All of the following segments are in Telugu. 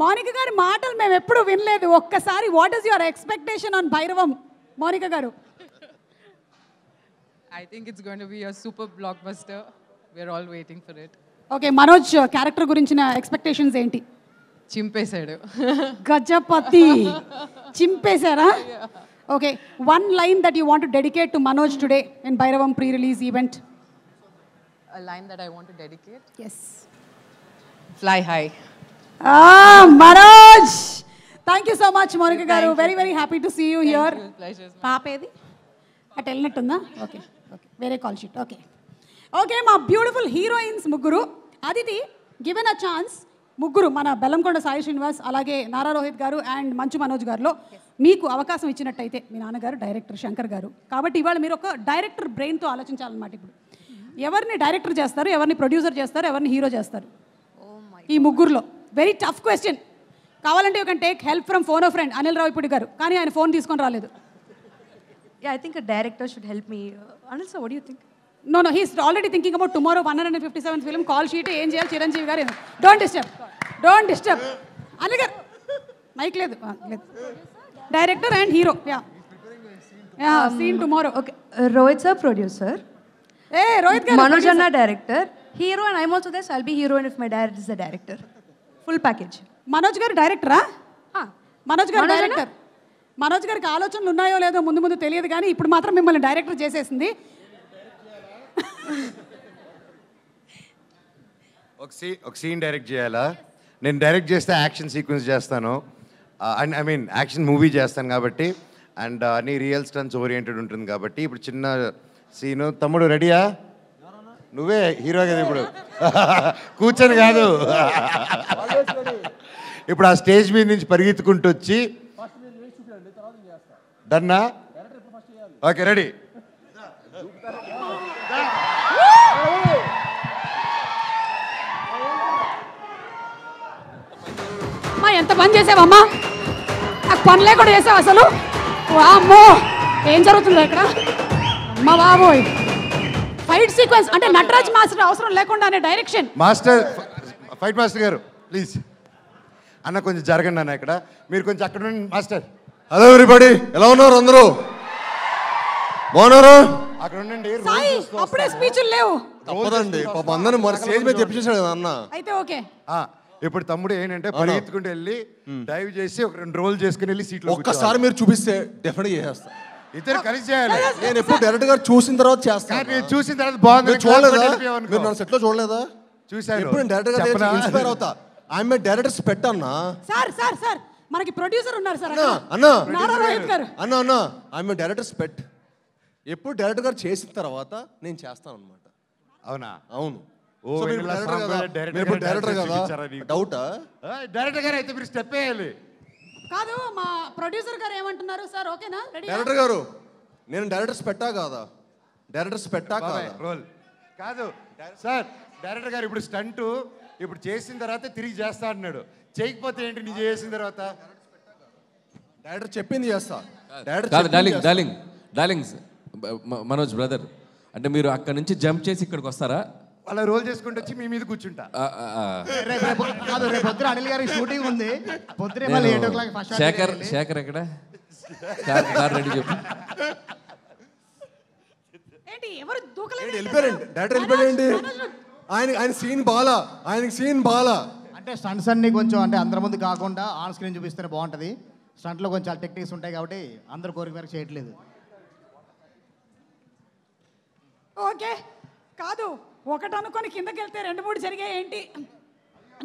మౌనిక గారి మాటలు మేము ఎప్పుడు వినలేదు. ఒక్కసారి what is your expectation on Bhairavam Mounika గారు? I think it's going to be a super blockbuster. We're all waiting for it. Okay, Manoj character గురించిన ఎక్స్పెక్టేషన్స్ ఏంటి? చింపేశాడు. గజపతి చింపేశారా? Okay, one line that you want to dedicate to Manoj today in Bhairavam pre release event. A line that I want to dedicate? Yes. Fly high. Manoj! Thank you so much, Monika garu. Very, very happy to see you here. Thank you. Pleasure. Paapa edi? At elnattunda? Okay. Okay. Very call sheet. Okay. Okay, ma beautiful heroines ముగ్గురు. Aditi, given a chance, ముగ్గురు మన బెల్లంకొండ సాయి శ్రీనివాస్ అలాగే నారా రోహిత్ గారు అండ్ మంచు మనోజ్ గారిలో మీకు అవకాశం ఇచ్చినట్టయితే, మీ నాన్నగారు డైరెక్టర్ శంకర్ గారు కాబట్టి ఇవాళ మీరు ఒక డైరెక్టర్ బ్రెయిన్తో ఆలోచించాలన్నమాట. ఇప్పుడు ఎవరిని డైరెక్టర్ చేస్తారు, ఎవరిని ప్రొడ్యూసర్ చేస్తారు, ఎవరిని హీరో చేస్తారు? ఈ ముగ్గురులో వెరీ టఫ్ క్వశ్చన్. కావాలంటే you can take help from phone off friend Anil Ravipudi గారు, కానీ ఆయన ఫోన్ తీసుకొని రాలేదు. Yeah, I think a director should help me. Anil sir, what do you think? No, he's already thinking about tomorrow 157th film call sheet. ఏం చేయాలి చిరంజీవి గారు? Don't disturb Anil garu, mike లేదు. Director and hero, yeah scene tomorrow. Okay, Rohit sir, producer. Rohit garu, Manoj Anna, director. Hero, and I'm also there, so I'll be heroine if my dad is the director. Full package. Manoj గారు డైరెక్టరా? మనోజ్ గారు మనోజ్ డైరెక్టర్. మనోజ్ గారికి ఆలోచనలు ఉన్నాయో లేదో ముందు తెలియదు, కానీ ఇప్పుడు మాత్రం మిమ్మల్ని డైరెక్టర్ చేసేసింది. ఒక సీన్ డైరెక్ట్ చేయాలా? నేను డైరెక్ట్ చేస్తే యాక్షన్ సీక్వెన్స్ చేస్తాను, and I mean action movie చేస్తాను కాబట్టి, అండ్ అన్ని రియల్ స్టన్స్ ఓరియంటెడ్ ఉంటుంది కాబట్టి ఇప్పుడు చిన్న సీను. తమ్ముడు రెడీయా? నువ్వే హీరో కదా ఇప్పుడు, కూర్చొని కాదు. ఇప్పుడు ఆ స్టేజ్ మీద నుంచి పరిగెత్తుకుంటూ వచ్చి డన్నా? Okay, ready. అమ్మా, ఎంత పని చేసావమ్మా? నాకు పనులే కూడా చేసావు అసలు. అమ్మో, ఏం జరుగుతుందో ఇక్కడ? అమ్మా బాబోయ్, ఫైట్ సీక్వెన్స్ అంటే నటరాజ్ మాస్టర్ అవసరం లేకుండానే డైరెక్షన్. మాస్టర్, ఫైట్ మాస్టర్ గారు ప్లీజ్ అన్న కొంచెం జరగండి అన్న. ఇక్కడ మీరు కొంచెం అక్కడ ఉండండి మాస్టర్. హలో ఎవ్రీబడి, ఎలా ఉన్నారు అందరూ? బాగున్నారు? అక్కడ ఉండండి. సాయి, అప్పుడే స్పీచ్లు లేవు. తప్పదండి, పాప అందరిని మన స్టేజ్ మీద తెప్పించేశాడు కదా అన్న. అయితే ఓకే. ఇప్పుడు తమ్ముడు ఏంటంటే పరిగెత్తుకుంటూ వెళ్ళి డైవ్ చేసి ఒక 2 రోల్ చేసుకుని వెళ్ళి సీట్లో ఒక్కసారి మీరు చూపిస్తే డెఫినెట్ చేసేస్తా. ఇద్దరు కలిసి చేయాలి. నేను ఎప్పుడు డైరెక్టర్ గారు చూసిన తర్వాత చేస్తాను. చూసిన తర్వాత బాగుంది. చూడలేదా? మీరు నన్ను సెట్లో చూడలేదా? చూసాను. ఎప్పుడు నేను డైరెక్టర్ గారు ఇన్స్పైర్ అవుతా. ఐఎమ్ డైరెక్టర్స్ పెట్టన్నా. సార్ మనకి ప్రొడ్యూసర్ ఉన్నారు సార్. అన్నా నారా రోహిత్ గారు. అన్నా ఐఎమ్ డైరెక్టర్స్ పెట్. ఎప్పుడు డైరెక్టర్ గారు చేసిన తర్వాత నేను చేస్తాను అనమాట. అవునా? అవును. డైరెక్టర్ కదా, డౌటా? డైరెక్టర్ గారు అయితే మీరు స్టెప్ వేయాలి. కాదు, మా ప్రొడ్యూసర్ గారు ఏమంటున్నారు సార్? ఓకేనా? డైరెక్టర్ గారు, నేను డైరెక్టర్స్ పెట్టా కాదా? డైరెక్టర్స్ పెట్టా కాదా? రోల్ కాదు సార్. డైరెక్టర్ గారు ఇప్పుడు స్టంట్ ఇప్పుడు చేసిన తర్వాత తిరిగి చేస్తా అన్నాడు. చేయకపోతే ఏంటి? నీ చేసిన తర్వాత డైరెక్టర్ చెప్పింది చేస్తా. డార్లింగ్స్ మనోజ్ బ్రదర్, అంటే మీరు అక్కడ నుంచి జంప్ చేసి ఇక్కడికి వస్తారా? అలా రోల్ చేసుకుంటూ వచ్చి మీ మీద కూర్చుంటా. కాదు, రేపు పొద్దున అనిల్ గారికి షూటింగ్ ఉంది. పొద్దునే మళ్ళీ 8 o'clock ఫస్ట్ శేఖర్ ఎక్కడ? కార్ రెడీ చెప్పు. ఏంటి ఎవరు దూకలేదు? వెళ్ళిపోయారండి, డైరెక్టర్ వెళ్ళిపోయాడండి. ఆయనకి సీన్ బాలా. అంటే స్టంట్స్ అన్ని కొంచెం అంటే అందరి ముందు కాకుండా ఆన్ స్క్రీన్ చూపిస్తేనే బాగుంటుంది. స్టంట్లో కొంచెం టెక్నిక్స్ ఉంటాయి కాబట్టి అందరు కోరిక మేరకు చేయట్లేదు. ఓకే, కాదు ఒకటి అనుకొని కిందకి వెళ్తే 2-3 జరిగాయి ఏంటి?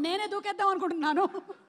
నేనే దూకేద్దాం అనుకుంటున్నాను.